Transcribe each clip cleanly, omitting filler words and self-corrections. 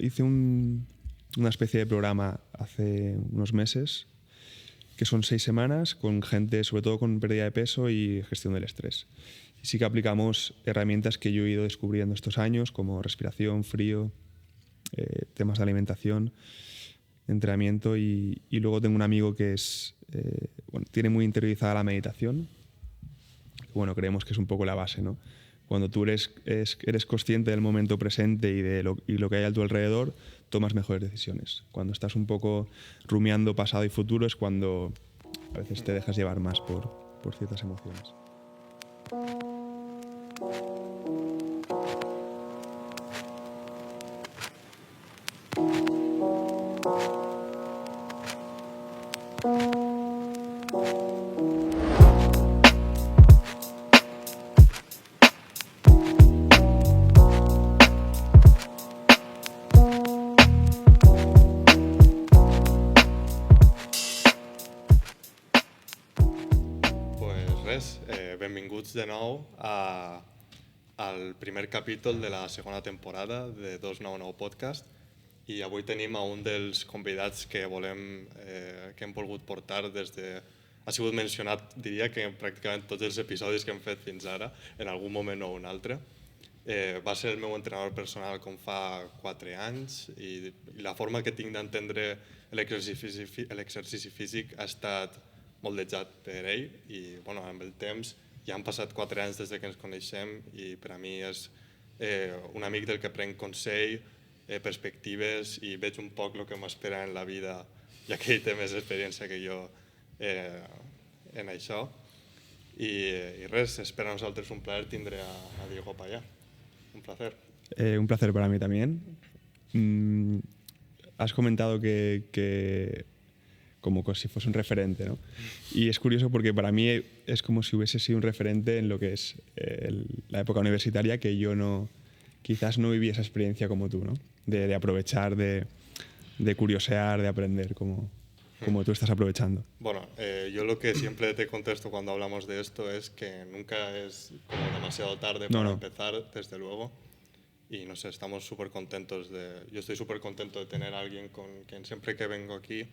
hice una especie de programa hace unos meses, que son 6 semanas, con gente, sobre todo con pérdida de peso y gestión del estrés. Y sí que aplicamos herramientas que yo he ido descubriendo estos años, como respiración, frío, temas de alimentación, entrenamiento, y luego tengo un amigo que tiene muy interiorizada la meditación. Bueno, creemos que es un poco la base, ¿no? Cuando tú eres consciente del momento presente y lo que hay a tu alrededor, tomas mejores decisiones. Cuando estás un poco rumiando pasado y futuro es cuando a veces te dejas llevar más por ciertas emociones. Benvinguts de nou al primer capítol de la segona temporada de 299 Podcast, i avui tenim a un dels convidats que hem volgut portar des de... Ha sigut mencionat, diria que pràcticament tots els episodis que hem fet fins ara, en algun moment o un altre. Va ser el meu entrenador personal com fa 4 anys i la forma que tinc d'entendre l'exercici físic ha estat moldejat per ell, i amb el temps ja han passat 4 anys des que ens coneixem i per a mi és un amic del que prenc consell, perspectives, i veig un poc el que m'espera en la vida, ja que ell té més experiència que jo en això. I res, és per a nosaltres un plaer tindre a Diego Payá. Un placer. Un placer para mí también. Has comentado que como si fuese un referente, ¿no? Y es curioso porque para mí es como si hubiese sido un referente en lo que es la época universitaria, que yo quizás no viví esa experiencia como tú, ¿no? De aprovechar, de curiosear, de aprender, como tú estás aprovechando. Bueno, yo lo que siempre te contesto cuando hablamos de esto es que nunca es como demasiado tarde para empezar, desde luego. Y no sé, estamos súper contentos yo estoy súper contento de tener a alguien con quien siempre que vengo aquí,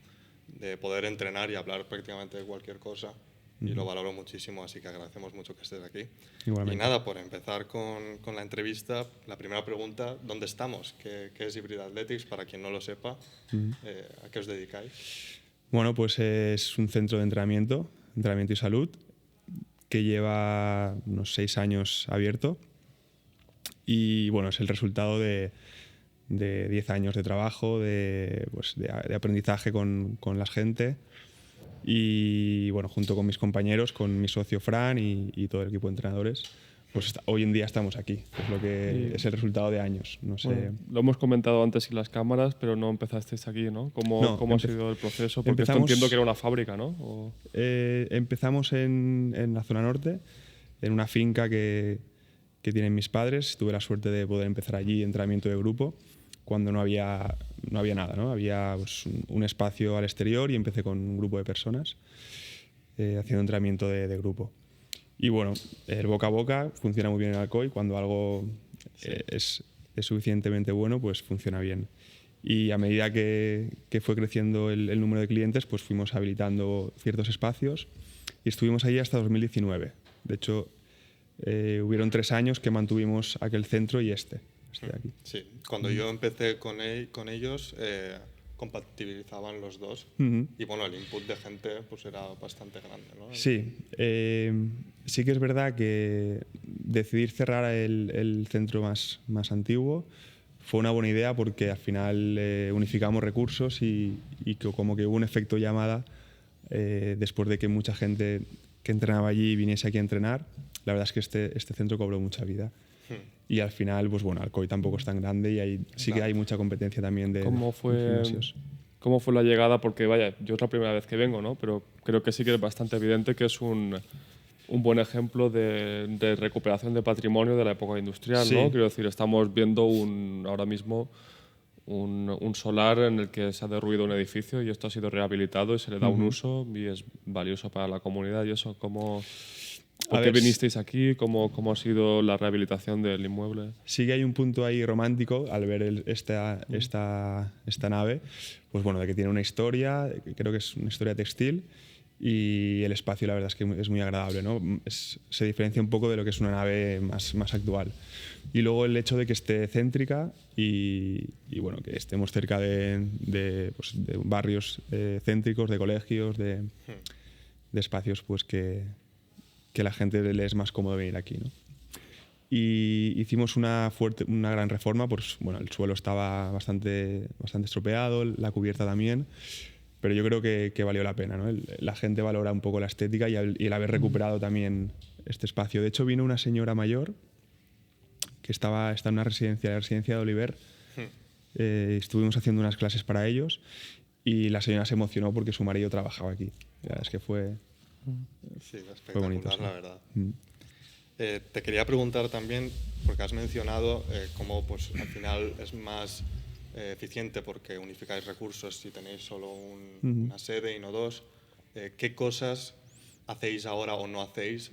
de poder entrenar y hablar prácticamente de cualquier cosa, y lo valoro muchísimo, así que agradecemos mucho que estés aquí. Igualmente. Y nada, por empezar con la entrevista, la primera pregunta: ¿dónde estamos? ¿Qué es Hybrid Athletics? Para quien no lo sepa, ¿a qué os dedicáis? Bueno, pues es un centro de entrenamiento y salud, que lleva unos 6 años abierto, y bueno, es el resultado de 10 años de trabajo, de aprendizaje con la gente, y bueno, junto con mis compañeros, con mi socio Fran y todo el equipo de entrenadores, pues hoy en día estamos aquí. Es el resultado de años. No sé. Bueno, lo hemos comentado antes en las cámaras, pero no empezasteis aquí, ¿no? ¿Cómo ha sido el proceso? Porque esto entiendo que era una fábrica, ¿no? Empezamos en la zona norte, en una finca que tienen mis padres. Tuve la suerte de poder empezar allí entrenamiento de grupo cuando no había nada, ¿no? Había pues, un espacio al exterior, y empecé con un grupo de personas haciendo entrenamiento de grupo. Y bueno, el boca a boca funciona muy bien en Alcoy. Cuando algo es suficientemente bueno, pues funciona bien. Y a medida que fue creciendo el número de clientes, pues fuimos habilitando ciertos espacios y estuvimos allí hasta 2019. De hecho, hubieron 3 años que mantuvimos aquel centro y este de aquí. Sí, cuando yo empecé con ellos, compatibilizaban los dos, y bueno, el input de gente pues era bastante grande, ¿no? Sí, sí que es verdad que decidir cerrar el centro más antiguo fue una buena idea, porque al final unificamos recursos y como que hubo un efecto llamada después de que mucha gente que entrenaba allí viniese aquí a entrenar. La verdad es que este centro cobró mucha vida. Y al final, pues bueno, Alcoy tampoco es tan grande, y que hay mucha competencia también de gimnasios. ¿Cómo fue la llegada? Porque vaya, yo es la primera vez que vengo, ¿no? Pero creo que sí que es bastante evidente que es un buen ejemplo de recuperación de patrimonio de la época industrial, Sí. ¿no? Quiero decir, estamos viendo ahora mismo un solar en el que se ha derruido un edificio y esto ha sido rehabilitado y se le da un uso y es valioso para la comunidad. Y eso, ¿cómo ¿Por A qué ver, vinisteis aquí? ¿Cómo ha sido la rehabilitación del inmueble? Sí que hay un punto ahí romántico al ver esta nave, pues bueno, de que tiene una historia, que creo que es una historia textil, y el espacio la verdad es que es muy agradable, ¿no? Se diferencia un poco de lo que es una nave más actual. Y luego el hecho de que esté céntrica y bueno, que estemos cerca pues, de barrios céntricos, de colegios, de espacios pues que la gente le es más cómodo venir aquí, ¿no? Y hicimos una gran reforma, pues bueno, el suelo estaba bastante estropeado, la cubierta también, pero yo creo que valió la pena, ¿no? La gente valora un poco la estética y el haber recuperado también este espacio. De hecho, vino una señora mayor que está en una residencia, la residencia de Oliver. Estuvimos haciendo unas clases para ellos y la señora se emocionó porque su marido trabajaba aquí. La verdad es que fue espectacular, bonito, sí. la verdad. Te quería preguntar también, porque has mencionado cómo pues, al final es más eficiente porque unificáis recursos si tenéis solo una sede y no dos. ¿Qué cosas hacéis ahora o no hacéis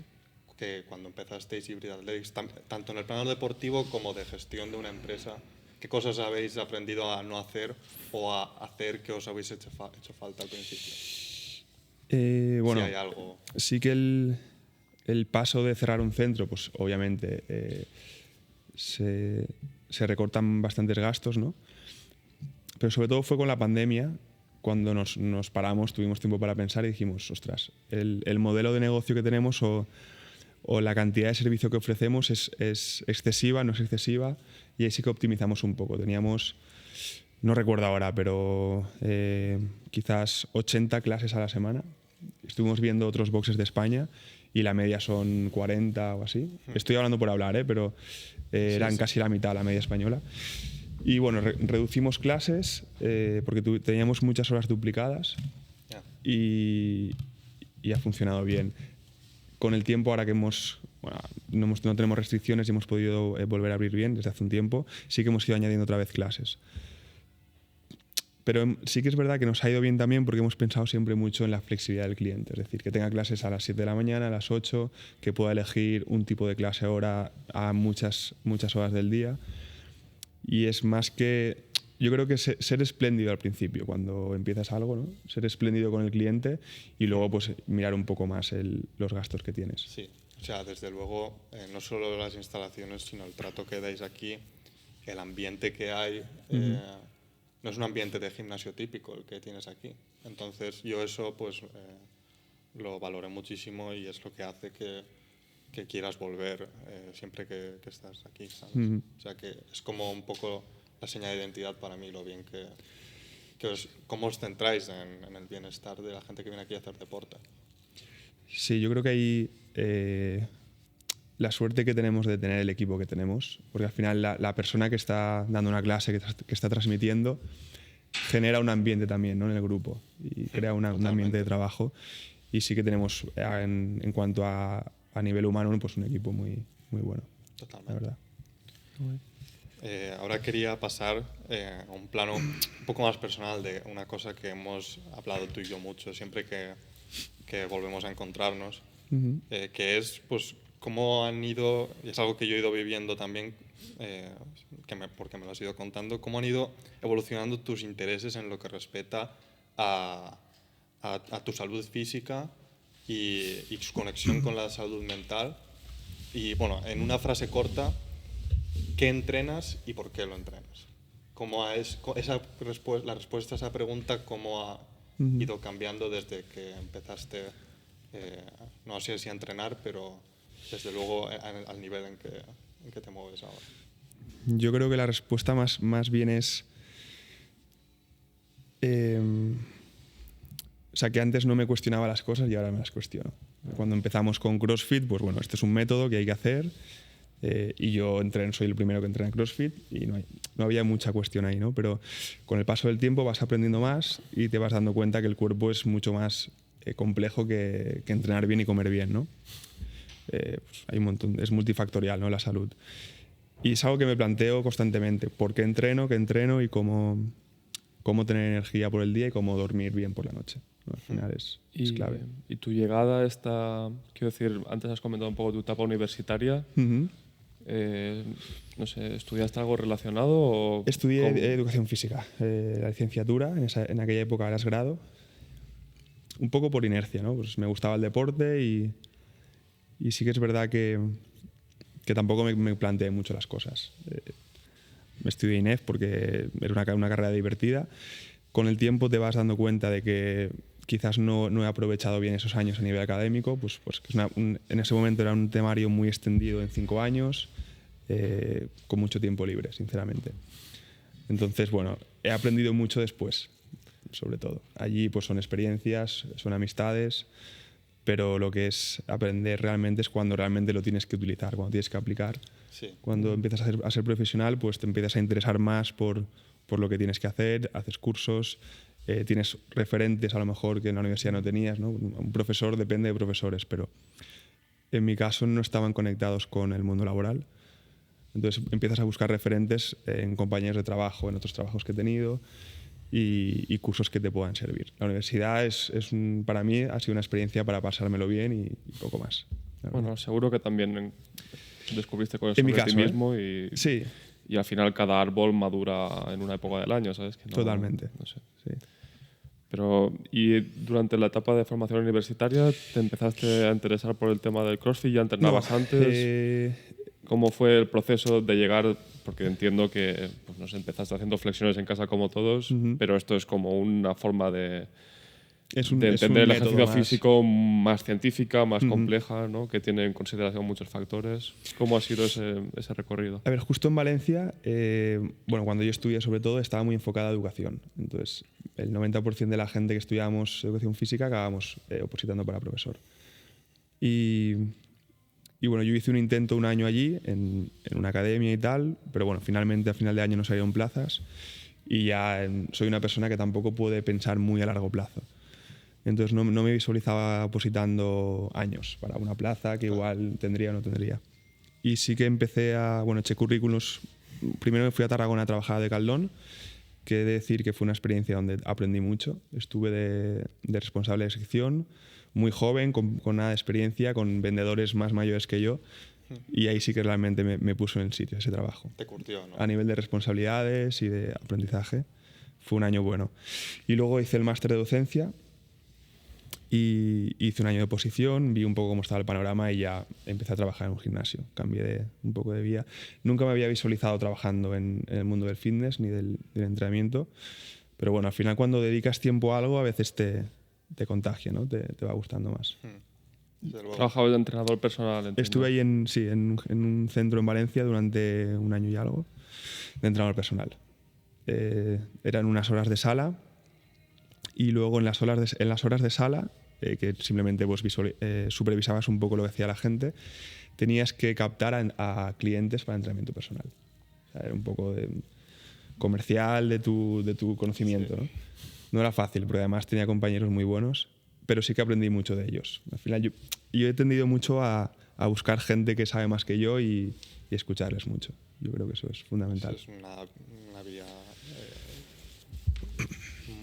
que cuando empezasteis Hybrid Athletics, tanto en el plano deportivo como de gestión de una empresa? ¿Qué cosas habéis aprendido a no hacer o a hacer que os habéis hecho falta al principio? Bueno, si hay algo. Sí que el paso de cerrar un centro, pues obviamente se recortan bastantes gastos, ¿no? Pero sobre todo fue con la pandemia, cuando nos paramos, tuvimos tiempo para pensar y dijimos, ostras, el modelo de negocio que tenemos o la cantidad de servicio que ofrecemos es excesiva, no es excesiva, y ahí sí que optimizamos un poco. Teníamos, no recuerdo ahora, pero quizás 80 clases a la semana. Estuvimos viendo otros boxes de España y la media son 40 o así. Estoy hablando por hablar, pero eran casi la mitad la media española. Y bueno, reducimos clases porque teníamos muchas horas duplicadas y ha funcionado bien. Con el tiempo, ahora que no tenemos restricciones y hemos podido volver a abrir bien desde hace un tiempo, sí que hemos ido añadiendo otra vez clases. Pero sí que es verdad que nos ha ido bien también porque hemos pensado siempre mucho en la flexibilidad del cliente. Es decir, que tenga clases a las 7 de la mañana, a las 8, que pueda elegir un tipo de clase hora a muchas horas del día. Y es más que... Yo creo que ser espléndido al principio, cuando empiezas algo, ¿no? Ser espléndido con el cliente y luego pues mirar un poco más los gastos que tienes. Sí, o sea, desde luego, no solo las instalaciones, sino el trato que dais aquí, el ambiente que hay... no es un ambiente de gimnasio típico el que tienes aquí. Entonces yo eso pues lo valoré muchísimo y es lo que hace que quieras volver siempre que estás aquí, ¿sabes? O sea que es como un poco la señal de identidad para mí, lo bien cómo os centráis en el bienestar de la gente que viene aquí a hacer deporte. Sí, yo creo que hay la suerte que tenemos de tener el equipo que tenemos, porque al final la persona que está dando una clase, que está transmitiendo, genera un ambiente también, ¿no? En el grupo y crea un ambiente de trabajo. Y sí que tenemos, en cuanto a nivel humano, pues un equipo muy, muy bueno. Totalmente. La verdad. Ahora quería pasar a un plano un poco más personal de una cosa que hemos hablado tú y yo mucho siempre que volvemos a encontrarnos, que es pues cómo han ido, y es algo que yo he ido viviendo también, porque me lo has ido contando, cómo han ido evolucionando tus intereses en lo que respecta a tu salud física y su conexión con la salud mental. Y bueno, en una frase corta, ¿qué entrenas y por qué lo entrenas? La respuesta a esa pregunta, ¿cómo ha ido cambiando desde que empezaste, no sé si a entrenar, pero desde luego al nivel en que te mueves ahora? Yo creo que la respuesta más bien es... o sea, que antes no me cuestionaba las cosas y ahora me las cuestiono. Cuando empezamos con CrossFit, pues bueno, este es un método que hay que hacer y yo soy el primero que entrena CrossFit y no había mucha cuestión ahí, ¿no? Pero con el paso del tiempo vas aprendiendo más y te vas dando cuenta que el cuerpo es mucho más complejo que entrenar bien y comer bien, ¿no? Pues hay un montón, es multifactorial, ¿no? La salud. Y es algo que me planteo constantemente. ¿Por qué entreno? ¿Qué entreno? Y cómo tener energía por el día y cómo dormir bien por la noche, ¿no? Al final es clave. Y tu llegada está, quiero decir, antes has comentado un poco tu etapa universitaria. Ujú. No sé, ¿estudiaste algo relacionado? O Estudié cómo? educación física, la licenciatura, en aquella época eras grado, un poco por inercia, ¿no? Pues me gustaba el deporte y sí que es verdad que tampoco me planteé mucho las cosas. Estudié INEF porque era una carrera divertida. Con el tiempo te vas dando cuenta de que quizás no he aprovechado bien esos años a nivel académico, pues que en ese momento era un temario muy extendido en 5 años, con mucho tiempo libre, sinceramente. Entonces, bueno, he aprendido mucho después, sobre todo. Allí pues son experiencias, son amistades, pero lo que es aprender realmente es cuando realmente lo tienes que utilizar, cuando tienes que aplicar. Sí. Cuando empiezas a ser profesional, pues te empiezas a interesar más por lo que tienes que hacer, haces cursos, tienes referentes a lo mejor que en la universidad no tenías, ¿no? Un profesor depende de profesores, pero en mi caso no estaban conectados con el mundo laboral. Entonces empiezas a buscar referentes en compañeros de trabajo, en otros trabajos que he tenido y cursos que te puedan servir. La universidad para mí ha sido una experiencia para pasármelo bien y poco más. Bueno, seguro que también descubriste cosas En mi sobre ti caso, mismo sí, y al final cada árbol madura en una época del año, ¿sabes? Que no, totalmente. no sé. Sí. Pero, ¿y durante la etapa de formación universitaria te empezaste a interesar por el tema del CrossFit? ¿Ya entrenabas No, antes? ¿Cómo fue el proceso de llegar? Porque entiendo que pues, no sé, empezaste haciendo flexiones en casa como todos, pero esto es como una forma de es entender un el método ejercicio más. físico más científica, más compleja, ¿no? Que tiene en consideración muchos factores. ¿Cómo ha sido ese recorrido? A ver, justo en Valencia, bueno, cuando yo estudié sobre todo, estaba muy enfocada a educación. Entonces, el 90% de la gente que estudiábamos educación física acabamos opositando para profesor. Y bueno, yo hice un intento un año allí, en una academia y tal, pero bueno, finalmente a final de año no salieron plazas y ya soy una persona que tampoco puede pensar muy a largo plazo. Entonces no me visualizaba opositando años para una plaza que igual tendría o no tendría. Y sí que eché currículos. Primero me fui a Tarragona a trabajar a Decathlon, que he de decir que fue una experiencia donde aprendí mucho. Estuve de responsable de sección, muy joven, con nada de experiencia, con vendedores más mayores que yo. Y ahí sí que realmente me puso en el sitio ese trabajo. Te curtió, ¿no? A nivel de responsabilidades y de aprendizaje, fue un año bueno. Y luego hice el máster de docencia y hice un año de oposición, vi un poco cómo estaba el panorama y ya empecé a trabajar en un gimnasio. Cambié un poco de vía. Nunca me había visualizado trabajando en el mundo del fitness ni del entrenamiento, pero bueno, al final cuando dedicas tiempo a algo a veces te contagia, ¿no? Te va gustando más. Desde luego. Trabajabas de entrenador personal, entiendo. Estuve ahí en un centro en Valencia durante un año y algo de entrenador personal. Eran unas horas de sala y luego en las horas de sala, que simplemente pues, supervisabas un poco lo que hacía la gente, tenías que captar a clientes para entrenamiento personal. O sea, era un poco comercial de tu conocimiento, ¿no? No era fácil, porque además tenía compañeros muy buenos, pero sí que aprendí mucho de ellos. Al final yo he tendido mucho a buscar gente que sabe más que yo y escucharles mucho. Yo creo que eso es fundamental. Es una vía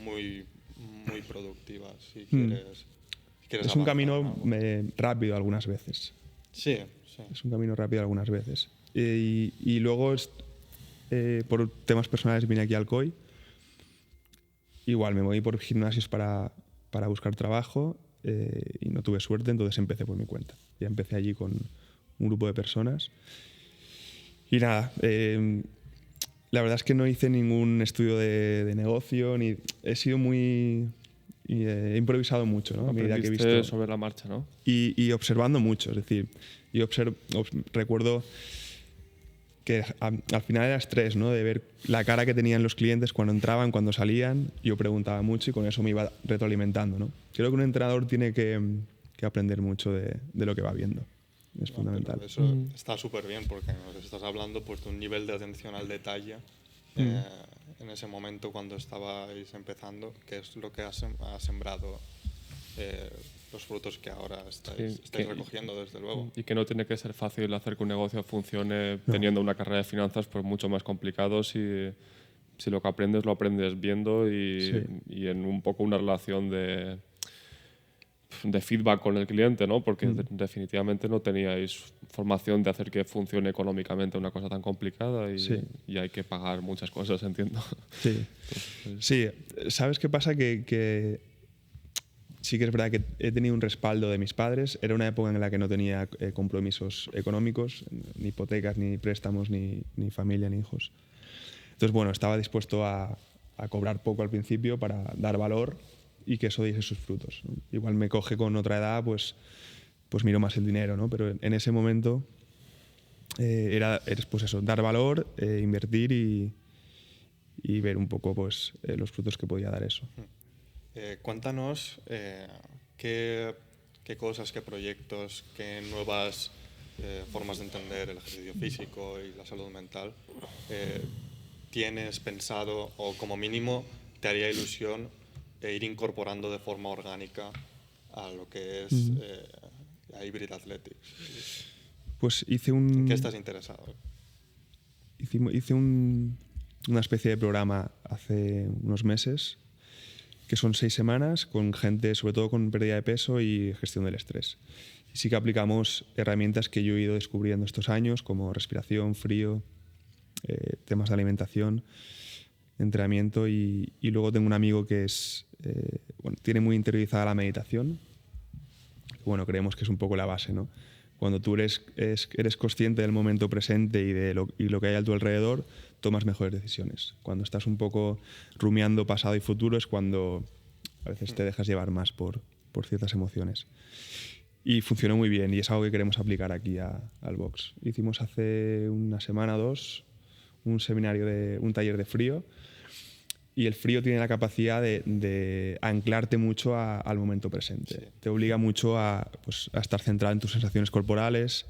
muy, muy productiva si quieres Es un avanzar camino en algo. rápido algunas veces. Sí, sí. Es un camino rápido algunas veces. Y luego, por temas personales, vine aquí al COI. Igual, me moví por gimnasios para buscar trabajo y no tuve suerte, entonces empecé por mi cuenta. Ya empecé allí con un grupo de personas. Y nada, la verdad es que no hice ningún estudio de negocio, ni he sido muy... he improvisado mucho, ¿no? A medida que he Aprendiste visto... sobre la marcha, ¿no? Y observando mucho, es decir, recuerdo que al final era estrés, ¿no? De ver la cara que tenían los clientes cuando entraban, cuando salían. Yo preguntaba mucho y con eso me iba retroalimentando, ¿no? Creo que un entrenador tiene que aprender mucho de lo que va viendo. Es fundamental. Pero eso está súper bien porque nos estás hablando pues, de un nivel de atención al detalle en ese momento cuando estabais empezando, que es lo que ha sembrado los frutos que ahora estáis recogiendo, desde luego. Y que no tiene que ser fácil hacer que un negocio funcione teniendo una carrera de finanzas, pues mucho más complicado si lo que aprendes lo aprendes viendo y en un poco una relación de de feedback con el cliente, ¿no? Porque definitivamente no teníais formación de hacer que funcione económicamente una cosa tan complicada y hay que pagar muchas cosas, entiendo. Sí. Sí, ¿sabes qué pasa? Que sí que es verdad que he tenido un respaldo de mis padres. Era una época en la que no tenía compromisos económicos, ni hipotecas, ni préstamos, ni familia, ni hijos. Entonces, bueno, estaba dispuesto a cobrar poco al principio para dar valor y que eso diese sus frutos, ¿no? Igual me coge con otra edad, pues miro más el dinero, ¿no? Pero en ese momento eres pues eso, dar valor, invertir y ver un poco pues, los frutos que podía dar eso. Cuéntanos qué cosas, qué proyectos, qué nuevas formas de entender el ejercicio físico y la salud mental tienes pensado o como mínimo te haría ilusión ir incorporando de forma orgánica a lo que es la Hybrid Athletics. Pues ¿En qué estás interesado? Hice una especie de programa hace unos meses que son 6 semanas con gente, sobre todo con pérdida de peso y gestión del estrés. Y sí que aplicamos herramientas que yo he ido descubriendo estos años, como respiración, frío, temas de alimentación, entrenamiento y luego tengo un amigo que tiene muy interiorizada la meditación. Bueno, creemos que es un poco la base, ¿no? Cuando tú eres consciente del momento presente y lo que hay a tu alrededor, tomas mejores decisiones. Cuando estás un poco rumiando pasado y futuro es cuando a veces te dejas llevar más por ciertas emociones. Y funcionó muy bien y es algo que queremos aplicar aquí al box. Hicimos hace una semana o 2 un taller de frío. Y el frío tiene la capacidad de anclarte mucho al momento presente. Sí. Te obliga mucho a estar centrado en tus sensaciones corporales,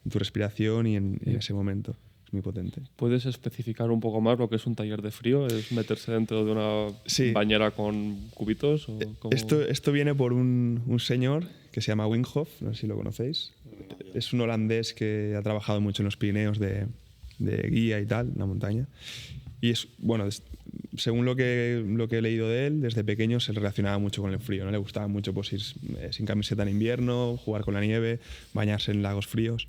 en tu respiración y en ese momento. Es muy potente. ¿Puedes especificar un poco más lo que es un taller de frío? ¿Es meterse dentro de una bañera con cubitos? ¿O esto viene por un señor que se llama Wim Hof, no sé si lo conocéis. Es un holandés que ha trabajado mucho en los Pirineos de guía y tal, en la montaña. Y según lo que he leído de él, desde pequeño se relacionaba mucho con el frío, ¿no? Le gustaba mucho pues, ir sin camiseta en invierno, jugar con la nieve, bañarse en lagos fríos.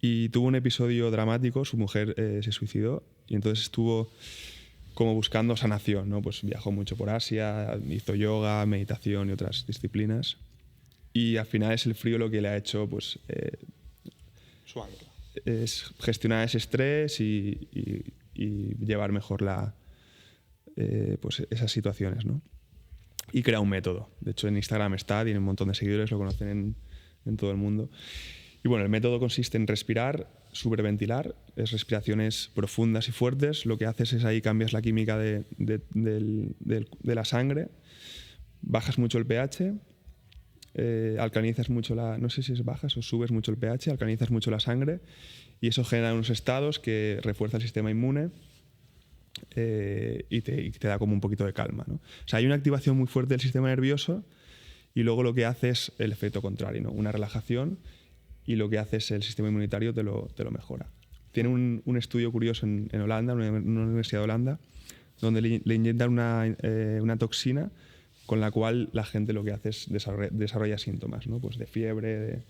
Y tuvo un episodio dramático, su mujer se suicidó y entonces estuvo como buscando sanación, ¿no? Pues viajó mucho por Asia, hizo yoga, meditación y otras disciplinas. Y al final es el frío lo que le ha hecho pues, su ancla. Es gestionar ese estrés y llevar mejor pues esas situaciones, ¿no? Y crea un método. De hecho, en Instagram tiene un montón de seguidores, lo conocen en todo el mundo. Y bueno, el método consiste en respirar, superventilar, es respiraciones profundas y fuertes. Lo que haces es ahí cambias la química de la sangre, bajas mucho el pH, alcalinizas mucho no sé si es bajas o subes mucho el pH, alcalinizas mucho la sangre y eso genera unos estados que refuerza el sistema inmune y te da como un poquito de calma, ¿no? O sea, hay una activación muy fuerte del sistema nervioso y luego lo que hace es el efecto contrario, ¿no? Una relajación y lo que hace es el sistema inmunitario te lo mejora. Tiene un estudio curioso en Holanda, una universidad de Holanda, donde le inyectan una toxina con la cual la gente lo que hace es desarrolla síntomas, ¿no? Pues de fiebre.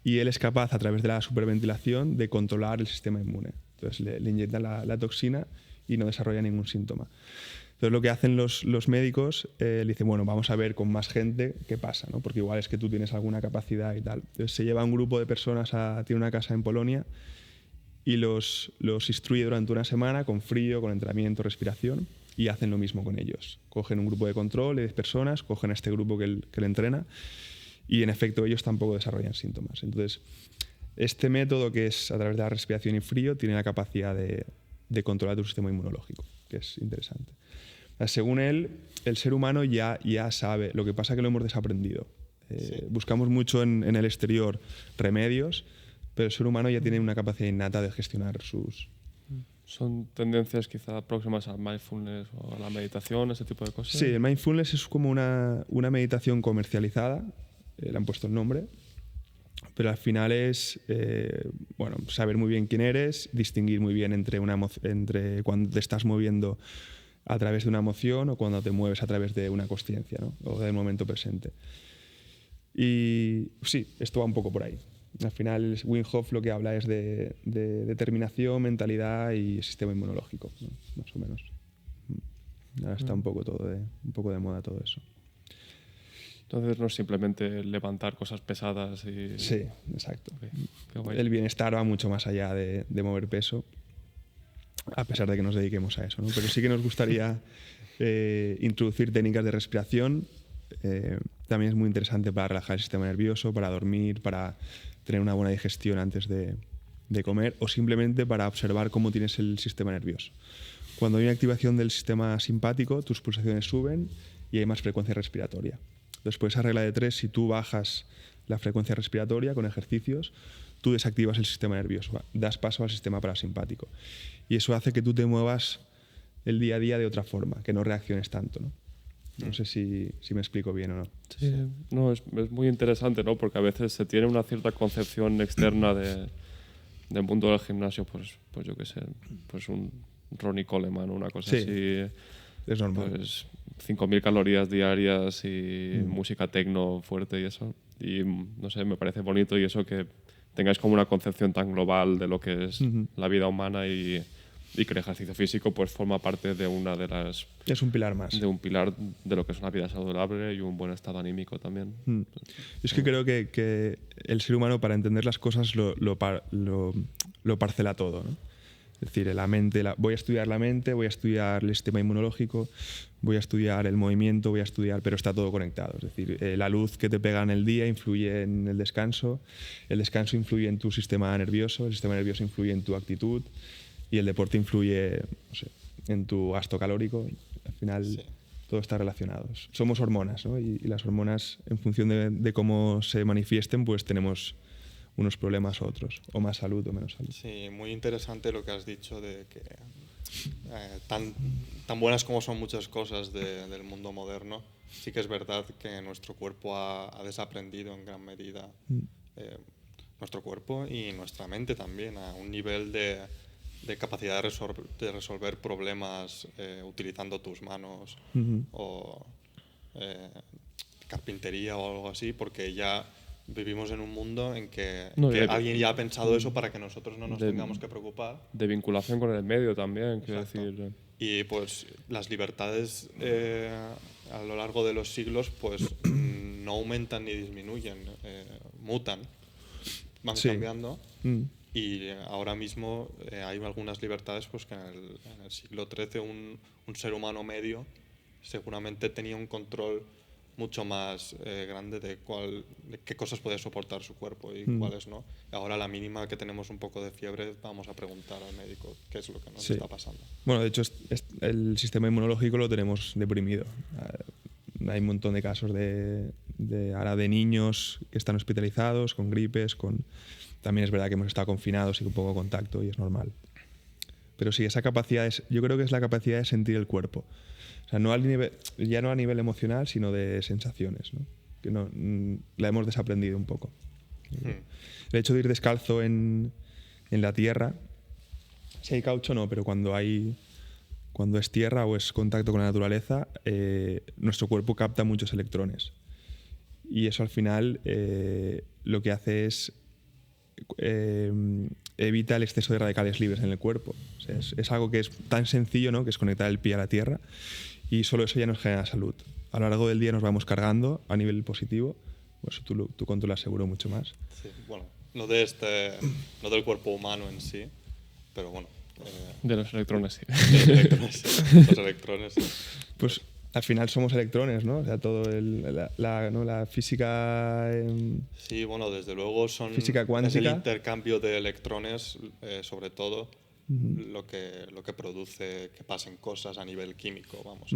Y él es capaz, a través de la superventilación, de controlar el sistema inmune. Entonces le inyectan la toxina y no desarrolla ningún síntoma. Entonces lo que hacen los médicos, le dicen, bueno, vamos a ver con más gente qué pasa, ¿no? Porque igual es que tú tienes alguna capacidad y tal. Entonces se lleva un grupo de personas tiene una casa en Polonia y los instruye durante una semana con frío, con entrenamiento, respiración. Y hacen lo mismo con ellos. Cogen un grupo de control de 10 personas, cogen a este grupo que le entrena y en efecto ellos tampoco desarrollan síntomas. Entonces, este método que es a través de la respiración y frío tiene la capacidad de controlar tu sistema inmunológico, que es interesante. Según él, el ser humano ya sabe, lo que pasa es que lo hemos desaprendido. Buscamos mucho en el exterior remedios, pero el ser humano ya tiene una capacidad innata de gestionar sus... ¿Son tendencias quizá próximas al mindfulness o a la meditación, ese tipo de cosas? Sí, el mindfulness es como una meditación comercializada, le han puesto el nombre, pero al final es saber muy bien quién eres, distinguir muy bien entre cuando te estás moviendo a través de una emoción o cuando te mueves a través de una consciencia, ¿no? O del momento presente. Y sí, esto va un poco por ahí. Al final, Wim Hof lo que habla es de determinación, mentalidad y sistema inmunológico, ¿no? Más o menos. Ahora está un poco de moda todo eso. Entonces no es simplemente levantar cosas pesadas y... Sí, exacto. Qué guay. El bienestar va mucho más allá de mover peso, a pesar de que nos dediquemos a eso, ¿no? Pero sí que nos gustaría introducir técnicas de respiración. También es muy interesante para relajar el sistema nervioso, para dormir, para tener una buena digestión antes de comer o simplemente para observar cómo tienes el sistema nervioso. Cuando hay una activación del sistema simpático, tus pulsaciones suben y hay más frecuencia respiratoria. Después, esa regla de 3, si tú bajas la frecuencia respiratoria con ejercicios, tú desactivas el sistema nervioso, das paso al sistema parasimpático. Y eso hace que tú te muevas el día a día de otra forma, que no reacciones tanto, ¿no? No sé si me explico bien o no. Sí, no, es muy interesante, ¿no? Porque a veces se tiene una cierta concepción externa del mundo del gimnasio, pues yo qué sé, pues un Ronnie Coleman, una cosa Sí, así. es normal. Pues 5.000 calorías diarias y música techno fuerte y eso. Y no sé, me parece bonito y eso que tengáis como una concepción tan global de lo que es la vida humana y que el ejercicio físico pues forma parte de una de las... Es un pilar más. De un pilar de lo que es una vida saludable y un buen estado anímico también. Es que creo que el ser humano, para entender las cosas, lo parcela todo, ¿no? Es decir, la mente, voy a estudiar la mente, voy a estudiar el sistema inmunológico, voy a estudiar el movimiento, pero está todo conectado. Es decir, la luz que te pega en el día influye en el descanso influye en tu sistema nervioso, el sistema nervioso influye en tu actitud y el deporte influye, no sé, en tu gasto calórico. Al final todo está relacionado. Somos hormonas, ¿no? Y las hormonas, en función de cómo se manifiesten, pues tenemos unos problemas u otros, o más salud o menos salud. Sí, muy interesante lo que has dicho de que tan buenas como son muchas cosas del mundo moderno, sí que es verdad que nuestro cuerpo ha desaprendido en gran medida, nuestro cuerpo y nuestra mente también, a un nivel de capacidad de resolver problemas utilizando tus manos o carpintería o algo así, porque ya vivimos en un mundo en que alguien ya ha pensado eso para que nosotros no nos tengamos que preocupar. De vinculación con el medio también, quiero decir. Y pues las libertades a lo largo de los siglos pues no aumentan ni disminuyen, mutan, van cambiando. Y ahora mismo hay algunas libertades pues que en el siglo XIII un ser humano medio seguramente tenía un control mucho más grande de qué cosas puede soportar su cuerpo y cuáles no. Ahora, la mínima que tenemos un poco de fiebre, vamos a preguntar al médico qué es lo que nos está pasando. Bueno, de hecho, el sistema inmunológico lo tenemos deprimido. Hay un montón de casos ahora de niños que están hospitalizados con gripes, también es verdad que hemos estado confinados y con poco contacto y es normal. Pero sí, esa capacidad yo creo que es la capacidad de sentir el cuerpo. O sea, ya no a nivel emocional, sino de sensaciones, ¿no? Que la hemos desaprendido un poco. El hecho de ir descalzo en la tierra, si hay caucho no, pero cuando es tierra o es contacto con la naturaleza, nuestro cuerpo capta muchos electrones. Y eso al final lo que hace es evita el exceso de radicales libres en el cuerpo. O sea, es algo que es tan sencillo, ¿no? Que es conectar el pie a la tierra. Y solo eso ya nos genera salud. A lo largo del día nos vamos cargando a nivel positivo. Pues tú controlas seguro mucho más. Sí, bueno, no del cuerpo humano en sí, pero bueno. De los electrones, sí. Los electrones, sí. Pues al final somos electrones, ¿no? O sea, todo la física... Sí, bueno, desde luego física cuántica. Es el intercambio de electrones, sobre todo, lo que produce que pasen cosas a nivel químico, vamos.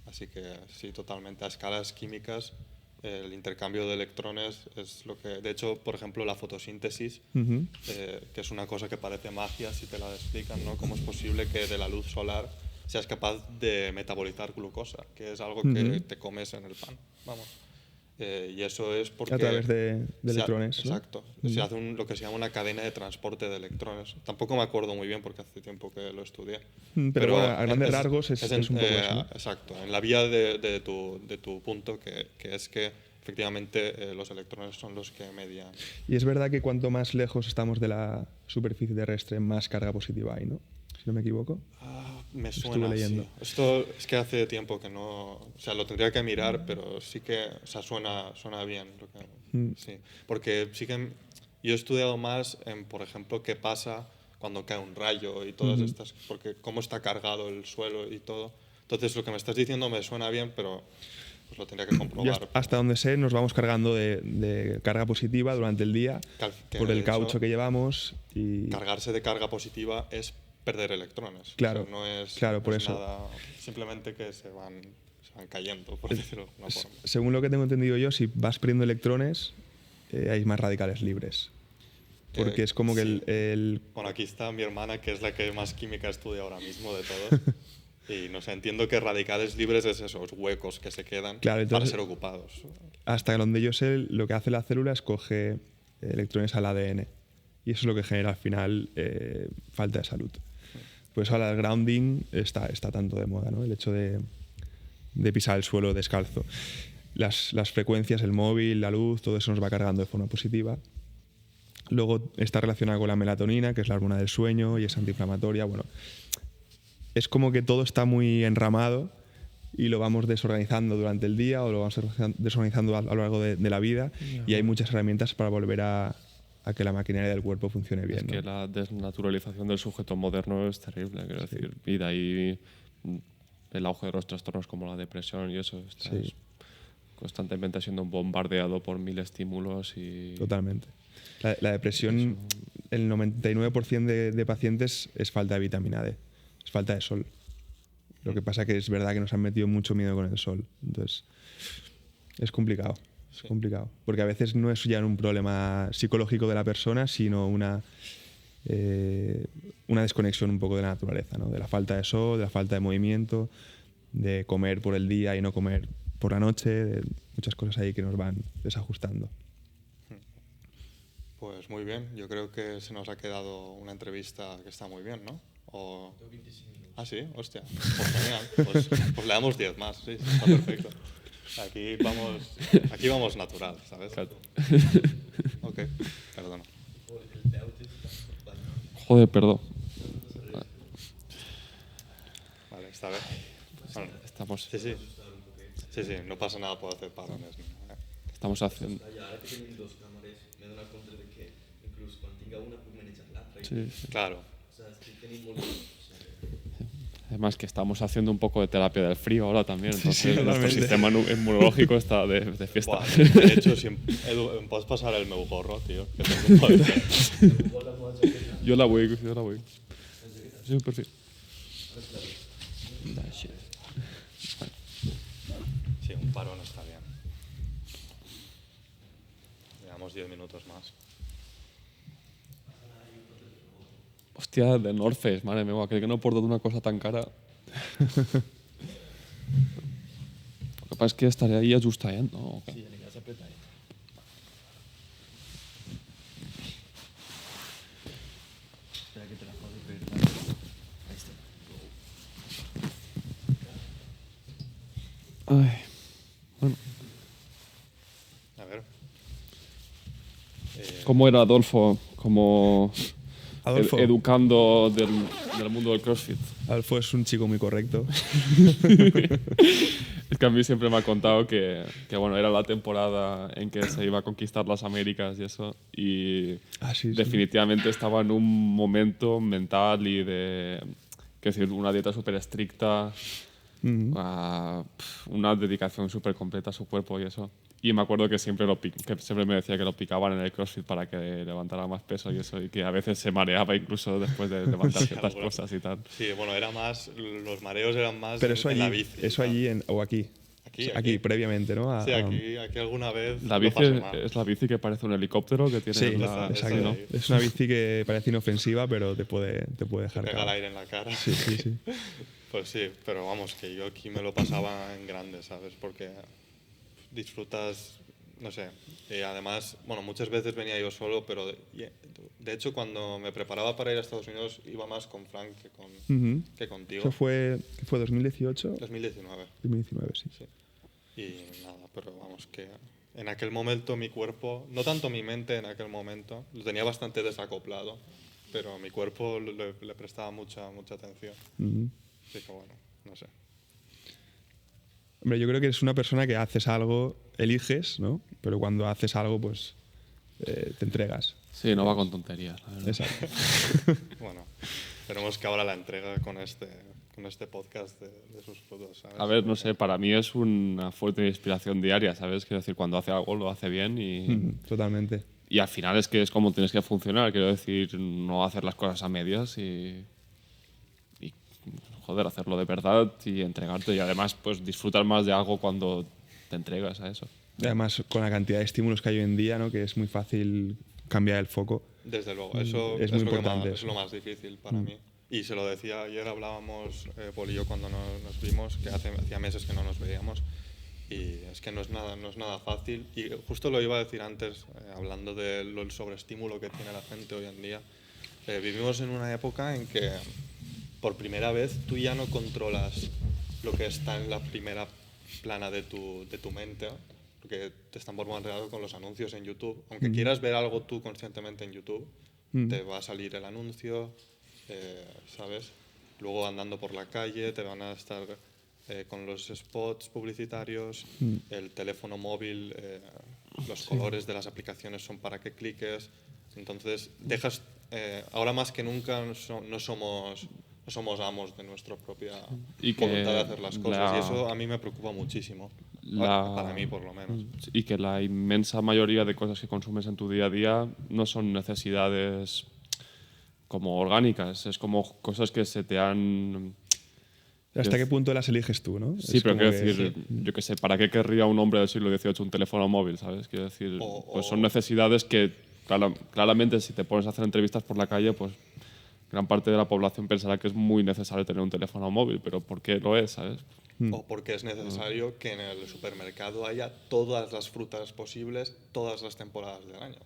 Así que sí, totalmente. A escalas químicas, el intercambio de electrones es lo que... De hecho, por ejemplo, la fotosíntesis, que es una cosa que parece magia si te la explican, ¿no? ¿Cómo es posible que de la luz solar seas capaz de metabolizar glucosa, que es algo que te comes en el pan, vamos? Y eso es porque... A través de electrones, ¿no? Exacto. Se hace lo que se llama una cadena de transporte de electrones. Tampoco me acuerdo muy bien porque hace tiempo que lo estudié. Pero bueno, a grandes rasgos es un poco eso, ¿no? Exacto. En la vía de tu punto, que es que efectivamente los electrones son los que median. Y es verdad que cuanto más lejos estamos de la superficie terrestre, más carga positiva hay, ¿no? Si no me equivoco. Me suena, Estuve leyendo. sí. Esto es que hace tiempo que no... O sea, lo tendría que mirar, pero sí que... O sea, suena bien. Sí. Porque sí que... Yo he estudiado más en, por ejemplo, qué pasa cuando cae un rayo y todas estas... Porque cómo está cargado el suelo y todo. Entonces, lo que me estás diciendo me suena bien, pero pues lo tendría que comprobar. Hasta donde sé, nos vamos cargando de carga positiva durante el día por el caucho que llevamos. Y cargarse de carga positiva es perder electrones. Claro, o sea, no es, claro, por no es eso. nada, simplemente que se van cayendo, por decirlo de alguna forma. Según lo que tengo entendido yo, si vas perdiendo electrones, hay más radicales libres. Porque es como que sí. Bueno, aquí está mi hermana, que es la que más química estudia ahora mismo de todos. Y no sé, entiendo que radicales libres es esos huecos que se quedan para ser ocupados. Hasta donde yo sé, lo que hace la célula es coge electrones al ADN. Y eso es lo que genera al final falta de salud. Por eso ahora el grounding está tanto de moda, ¿no? El hecho de pisar el suelo descalzo. Las frecuencias, el móvil, la luz, todo eso nos va cargando de forma positiva. Luego está relacionado con la melatonina, que es la hormona del sueño y es antiinflamatoria. Bueno, es como que todo está muy enramado y lo vamos desorganizando durante el día o lo vamos desorganizando a lo largo de la vida. Y hay muchas herramientas para volver a que la maquinaria del cuerpo funcione bien. Es que la desnaturalización del sujeto moderno es terrible, quiero decir. Y de ahí el auge de los trastornos como la depresión y eso. Estás constantemente siendo bombardeado por 1000 estímulos y... Totalmente. La depresión, el 99% de pacientes es falta de vitamina D, es falta de sol. Lo que pasa que es verdad que nos han metido mucho miedo con el sol. Entonces, es complicado. Es complicado. Porque a veces no es ya un problema psicológico de la persona, sino una desconexión un poco de la naturaleza, ¿no? De la falta de sol, de la falta de movimiento, de comer por el día y no comer por la noche, de muchas cosas ahí que nos van desajustando. Pues muy bien, yo creo que se nos ha quedado una entrevista que está muy bien, ¿no? O... Ah, sí, hostia, pues genial, pues le damos 10 más, sí, está perfecto. Aquí vamos natural, ¿sabes? Ok, perdona. Joder, perdón. Vale, está bien. Bueno, Estamos... Sí, no pasa nada por hacer parones. Estamos haciendo... Sí. Claro. Además que estamos haciendo un poco de terapia del frío ahora también, entonces nuestro totalmente. sistema inmunológico está de fiesta. Buah, de hecho, Edu, ¿me puedes pasar el meu gorro, tío? Que tengo un poder. Yo la voy. Sí, perfecto. Sí, un parón está bien. Llevamos 10 minutos más. Hòstia, de North Face, mare meva, crec que no porto una cosa tan cara. Lo que pasa es que estaré ahí ajustando, ¿no? Okay. Sí, aniràs apretant. Espera que te la posi per la... Ahí està. Ay. Bueno. A ver. ¿Cómo era Adolfo como educando del mundo del CrossFit? Adolfo es un chico muy correcto. Es que a mí siempre me ha contado que bueno, era la temporada en que se iba a conquistar las Américas y eso, y definitivamente estaba en un momento mental y de, qué decir, una dieta súper estricta, una dedicación súper completa a su cuerpo y eso. Y me acuerdo que siempre me decía que lo picaban en el CrossFit para que levantara más peso y eso, y que a veces se mareaba incluso después de levantar ciertas cosas y tal. Sí, bueno, los mareos eran más Pero eso en allí, la bici. Eso allí o aquí. Aquí, previamente, ¿no? Sí, aquí alguna vez la bici es la bici que parece un helicóptero que tiene exacto. ¿no? Es una bici que parece inofensiva, pero te puede dejar pega el aire en la cara. Sí. Pues sí, pero vamos, que yo aquí me lo pasaba en grande, ¿sabes? Porque disfrutas no sé. Y además, bueno, muchas veces venía yo solo, pero de hecho cuando me preparaba para ir a Estados Unidos iba más con Frank que contigo. ¿Eso fue 2018? 2019. 2019, sí. Sí. Y nada, pero vamos, que en aquel momento mi cuerpo, no tanto mi mente en aquel momento, lo tenía bastante desacoplado, pero mi cuerpo le prestaba mucha atención. Así que bueno, no sé. Hombre, yo creo que eres una persona que haces algo, eliges, ¿no? Pero cuando haces algo, pues te entregas. Sí, no va con tonterías, la verdad. Exacto. Bueno, esperemos que ahora la entrega con este podcast de sus frutos, ¿sabes? A ver, no sé, para mí es una fuerte inspiración diaria, ¿sabes? Quiero decir, cuando hace algo lo hace bien Totalmente. y al final es que es como tienes que funcionar, quiero decir, no hacer las cosas a medias y joder, hacerlo de verdad y entregarte y además pues disfrutar más de algo cuando te entregas a eso. Y además, con la cantidad de estímulos que hay hoy en día, ¿no? Que es muy fácil cambiar el foco. Desde luego, eso Es muy lo que importante es lo más difícil para mí. Y se lo decía, ayer hablábamos, Paul y yo, cuando nos vimos, que hacía meses que no nos veíamos, y es que no es nada fácil. Y justo lo iba a decir antes, hablando del sobreestímulo que tiene la gente hoy en día. Vivimos en una época en que, por primera vez, tú ya no controlas lo que está en la primera plana de tu mente, porque te están bombardeando con los anuncios en YouTube. Aunque quieras ver algo tú conscientemente en YouTube, te va a salir el anuncio, ¿sabes? Luego andando por la calle te van a estar con los spots publicitarios, el teléfono móvil, los colores de las aplicaciones son para que cliques. Entonces, ahora más que nunca no somos amos de nuestra propia voluntad de hacer las cosas. Y eso a mí me preocupa muchísimo. Para mí, por lo menos. Y que la inmensa mayoría de cosas que consumes en tu día a día no son necesidades como orgánicas, es como cosas que se te han... ¿Hasta qué punto las eliges tú, no? Sí, Es pero como quiero decir, yo qué sé, ¿para qué querría un hombre del siglo XVIII un teléfono móvil, sabes? Quiero decir, pues son necesidades que claramente si te pones a hacer entrevistas por la calle, pues gran parte de la población pensará que es muy necesario tener un teléfono móvil, pero ¿por qué lo es, sabes? O porque es necesario que en el supermercado haya todas las frutas posibles, todas las temporadas del año.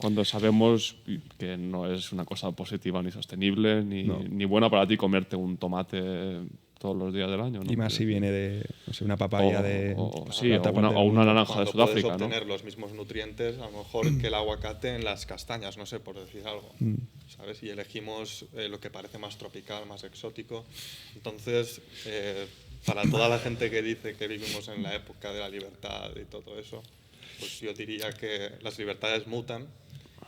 Cuando sabemos que no es una cosa positiva ni sostenible, ni buena para ti comerte un tomate todos los días del año, ¿no? Y más si viene de, no sé, una papaya sí, o una naranja de Sudáfrica, puedes ¿no? obtener los mismos nutrientes, a lo mejor, que el aguacate en las castañas, no sé, por decir algo, ¿sabes? Y elegimos lo que parece más tropical, más exótico. Entonces, para toda la gente que dice que vivimos en la época de la libertad y todo eso, pues yo diría que las libertades mutan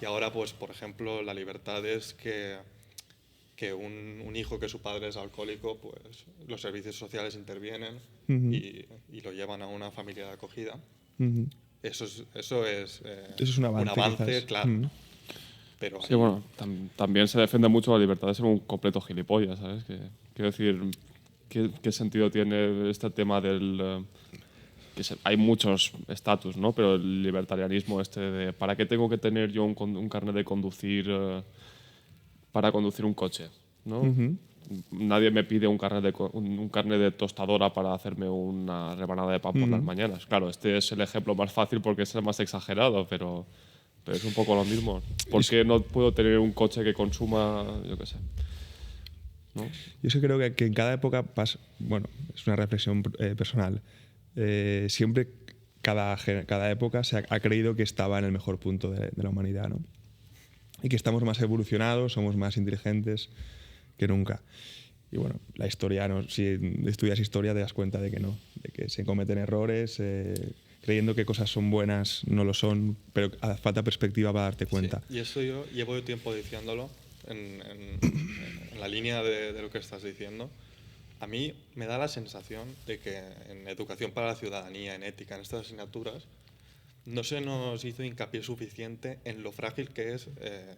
y ahora, pues, por ejemplo, la libertad es que un hijo que su padre es alcohólico, pues los servicios sociales intervienen y lo llevan a una familia de acogida. Eso es un avance, claro. Pero sí, bueno, también se defiende mucho la libertad de ser un completo gilipollas, ¿sabes? Quiero decir, ¿qué sentido tiene este tema del... hay muchos estatus, ¿no? Pero el libertarianismo de ¿para qué tengo que tener yo un carnet de conducir para conducir un coche, ¿no? Nadie me pide un carnet de tostadora para hacerme una rebanada de pan por las mañanas. Claro, este es el ejemplo más fácil porque es el más exagerado, pero es un poco lo mismo. ¿Por qué no puedo tener un coche que consuma, yo qué sé? ¿No? Yo sí creo que en cada época pasa, bueno, es una reflexión personal, siempre cada época se ha creído que estaba en el mejor punto de la humanidad, ¿no? Y que estamos más evolucionados, somos más inteligentes que nunca. Y bueno, la historia, si estudias historia te das cuenta de que no, de que se cometen errores, creyendo que cosas son buenas, no lo son, pero hace falta perspectiva para darte cuenta. Sí, y eso yo llevo tiempo diciéndolo en la línea de lo que estás diciendo. A mí me da la sensación de que en educación para la ciudadanía, en ética, en estas asignaturas, no se nos hizo hincapié suficiente en lo frágil que es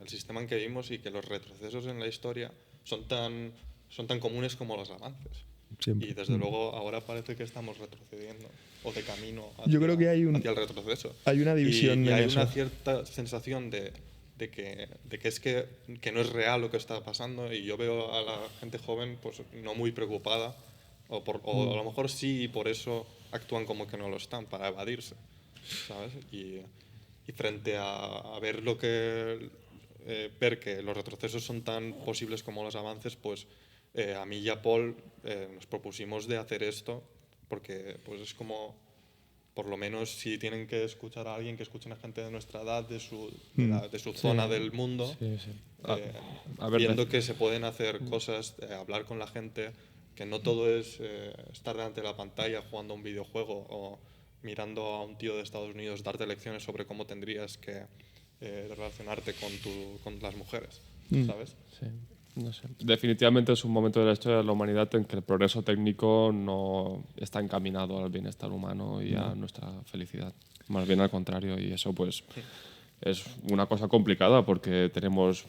el sistema en que vivimos y que los retrocesos en la historia son tan comunes como los avances. Siempre. Y desde luego ahora parece que estamos retrocediendo o de camino Yo creo que hacia el retroceso. Hay una división y en hay eso. una cierta sensación de que no es real lo que está pasando, y yo veo a la gente joven pues no muy preocupada o a lo mejor sí, y por eso actúan como que no lo están, para evadirse. ¿sabes? Y frente a ver ver que los retrocesos son tan posibles como los avances, pues a mí y a Paul nos propusimos de hacer esto porque pues es como, por lo menos si tienen que escuchar a alguien, que escuchen a gente de nuestra edad, de su zona del mundo, Sí, sí. viendo que se pueden hacer cosas, hablar con la gente, que no todo es estar delante de la pantalla jugando a un videojuego o mirando a un tío de Estados Unidos darte lecciones sobre cómo tendrías que relacionarte con las mujeres, ¿sabes? Sí, no sé. Definitivamente es un momento de la historia de la humanidad en que el progreso técnico no está encaminado al bienestar humano y a nuestra felicidad. Más bien al contrario, y eso pues es una cosa complicada porque tenemos,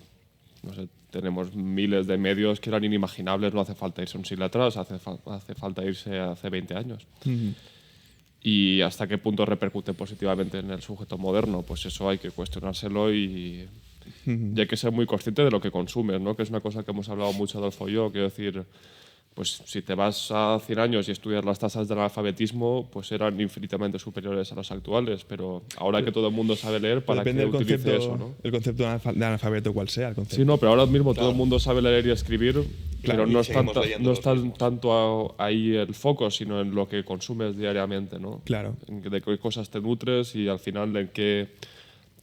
no sé, tenemos miles de medios que eran inimaginables, no hace falta irse un siglo atrás, hace falta irse hace 20 años. Y hasta qué punto repercute positivamente en el sujeto moderno, pues eso hay que cuestionárselo y hay que ser muy consciente de lo que consumes, ¿no? Que es una cosa que hemos hablado mucho Adolfo y yo, quiero decir, pues si te vas a 100 años y estudias las tasas del analfabetismo, pues eran infinitamente superiores a las actuales, pero ahora que todo el mundo sabe leer, ¿para qué Depende del utilice concepto, eso, ¿no? el concepto de analfabeto cual sea el concepto. Sí, no, pero ahora mismo todo Claro. el mundo sabe leer y escribir, Claro, pero y no seguimos leyendo no los está mismos. tanto ahí el foco, sino en lo que consumes diariamente, ¿no? Claro. De qué cosas te nutres y al final de qué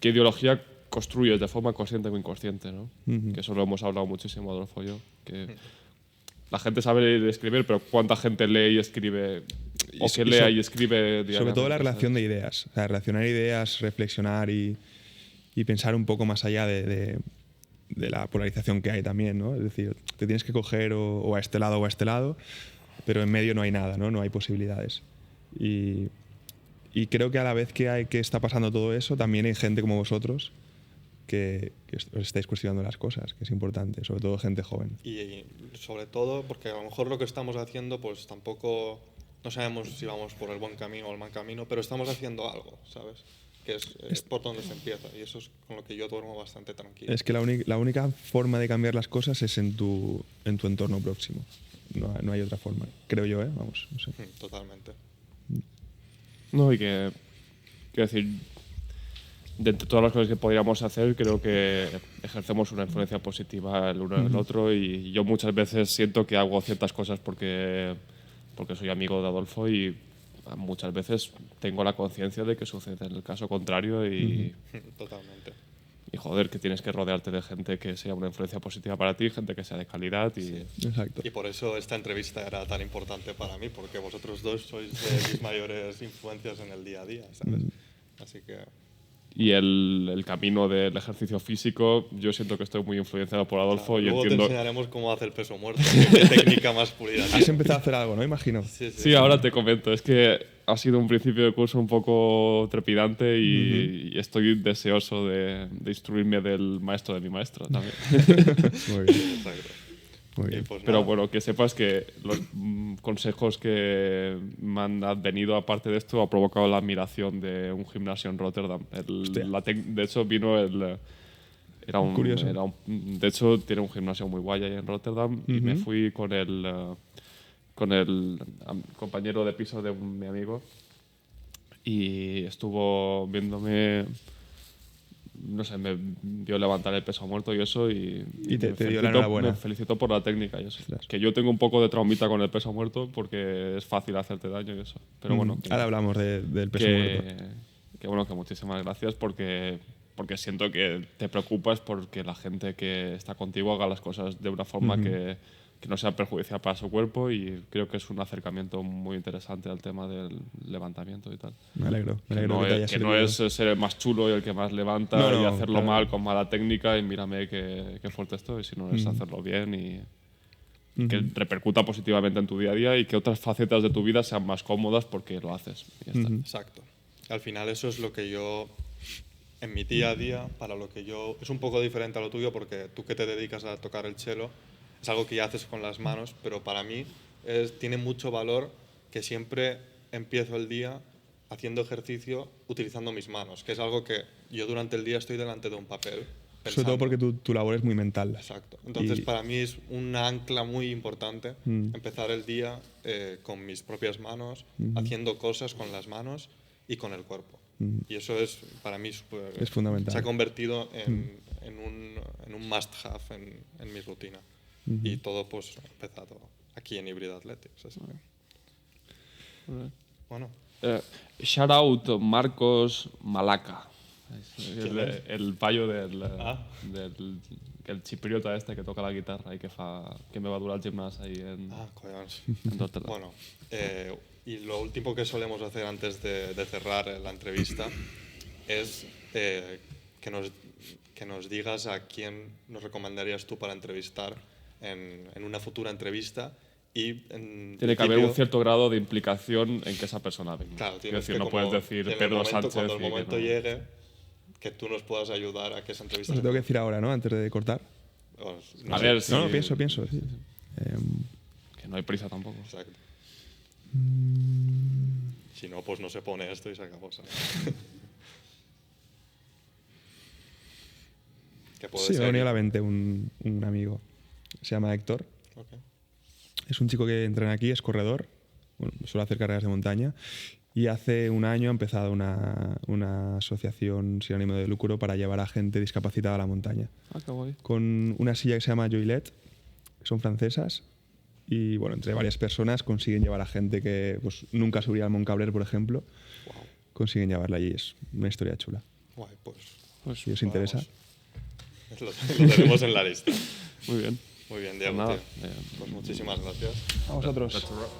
ideología construyes de forma consciente o inconsciente, ¿no? Que eso lo hemos hablado muchísimo Adolfo y yo, que la gente sabe leer y escribir, pero ¿cuánta gente lee y escribe o que lea y escribe diariamente? Sobre todo la ¿sabes? relación de ideas. O sea, relacionar ideas, reflexionar y pensar un poco más allá de la polarización que hay también, ¿no? Es decir, te tienes que coger o a este lado o a este lado, pero en medio no hay nada, ¿no? No hay posibilidades. Y creo que a la vez que está pasando todo eso, también hay gente como vosotros que os estáis cuestionando las cosas, que es importante, sobre todo gente joven. Y sobre todo porque a lo mejor lo que estamos haciendo pues tampoco, no sabemos si vamos por el buen camino o el mal camino, pero estamos haciendo algo, ¿sabes? Que es por donde se empieza y eso es con lo que yo duermo bastante tranquilo. Es que la única forma de cambiar las cosas es en tu entorno próximo. No hay otra forma, creo yo, ¿eh? Vamos, no sé. Totalmente. No, y que, quiero decir, de entre todas las cosas que podríamos hacer, creo que ejercemos una influencia positiva el uno en el otro y yo muchas veces siento que hago ciertas cosas porque soy amigo de Adolfo y muchas veces tengo la conciencia de que sucede en el caso contrario y Totalmente. joder, que tienes que rodearte de gente que sea una influencia positiva para ti, gente que sea de calidad y... Exacto. Y por eso esta entrevista era tan importante para mí, porque vosotros dos sois de mis mayores influencias en el día a día, ¿sabes? Así que... Y el camino del ejercicio físico, yo siento que estoy muy influenciado por Adolfo y luego entiendo... te enseñaremos cómo hace el peso muerto, qué técnica más pulida. Has empezado a hacer algo, ¿no? Imagino. Sí, ahora te comento. Es que ha sido un principio de curso un poco trepidante y estoy deseoso de instruirme del maestro de mi maestro también. Muy bien. Exacto. Muy Y bien. pues Pero nada, bueno, que sepas que los consejos que me han advenido aparte de esto ha provocado la admiración de un gimnasio en Rotterdam. De hecho, vino el... Curioso. De hecho, tiene un gimnasio muy guay ahí en Rotterdam y me fui con el compañero de piso de mi amigo y estuvo viéndome, no sé, me vio levantar el peso muerto y eso y te me dio la enhorabuena. me felicitó por la técnica y eso. Ostras. Que yo tengo un poco de traumita con el peso muerto porque es fácil hacerte daño y eso. Pero bueno, Ahora hablamos del peso muerto. que bueno, que muchísimas gracias porque siento que te preocupas porque la gente que está contigo haga las cosas de una forma que no sea perjudicial para su cuerpo y creo que es un acercamiento muy interesante al tema del levantamiento y tal. Me alegro Que que te haya no servido. es ser el más chulo y el que más levanta No, y no, hacerlo claro. mal con mala técnica y mírame qué fuerte estoy, sino es hacerlo bien y que repercuta positivamente en tu día a día y que otras facetas de tu vida sean más cómodas porque lo haces. Y ya está. exacto. Al final eso es lo que yo, en mi día a día, para lo que yo... Es un poco diferente a lo tuyo porque tú que te dedicas a tocar el cello, es algo que ya haces con las manos, pero para mí tiene mucho valor que siempre empiezo el día haciendo ejercicio utilizando mis manos, que es algo que yo durante el día estoy delante de un papel. Sobre todo porque tu labor es muy mental. Exacto. Entonces, Y- para mí es una ancla muy importante empezar el día con mis propias manos, haciendo cosas con las manos y con el cuerpo. Y eso es para mí Es fundamental. Se ha convertido en un must-have en mi rutina. Y todo pues ha empezado aquí en Hybrid Athletics. Así que, bueno. Shout out Marcos Malaca. El payo el chipriota este que toca la guitarra y que me va a durar el gimnasio ahí en Collons. Rotterdam. Bueno, y lo último que solemos hacer antes de cerrar la entrevista es que nos digas a quién nos recomendarías tú para entrevistar en una futura entrevista. Y tiene que haber un cierto grado de implicación en que esa persona venga. Claro, es decir, no puedes decir Pedro Sánchez. Cuando el momento llegue, que tú nos puedas ayudar a que esa entrevista... Os lo tengo que decir ahora, ¿no? Antes de cortar. A ver, sí. No, pienso, sí. Que no hay prisa tampoco. Exacto. Si no, pues no se pone esto y se acabó. ¿Sabes? Sí, me ha venido a la mente un amigo. Se llama Héctor. Okay. Es un chico que entrena aquí, es corredor. Bueno, suele hacer carreras de montaña. Y hace un año ha empezado una asociación sin ánimo de lucro para llevar a gente discapacitada a la montaña. Ah, qué guay. Con una silla que se llama Joylet, que son francesas. Y bueno, entre varias personas consiguen llevar a gente que pues, nunca subiría al Mont Cabrera, por ejemplo. Wow. Consiguen llevarla allí. Es una historia chula. Guay, pues si os interesa. Lo tenemos en la lista. Muy bien. Muy bien, Diego. Pues nada, tío. Pues muchísimas gracias. A vosotros. That's a wrap.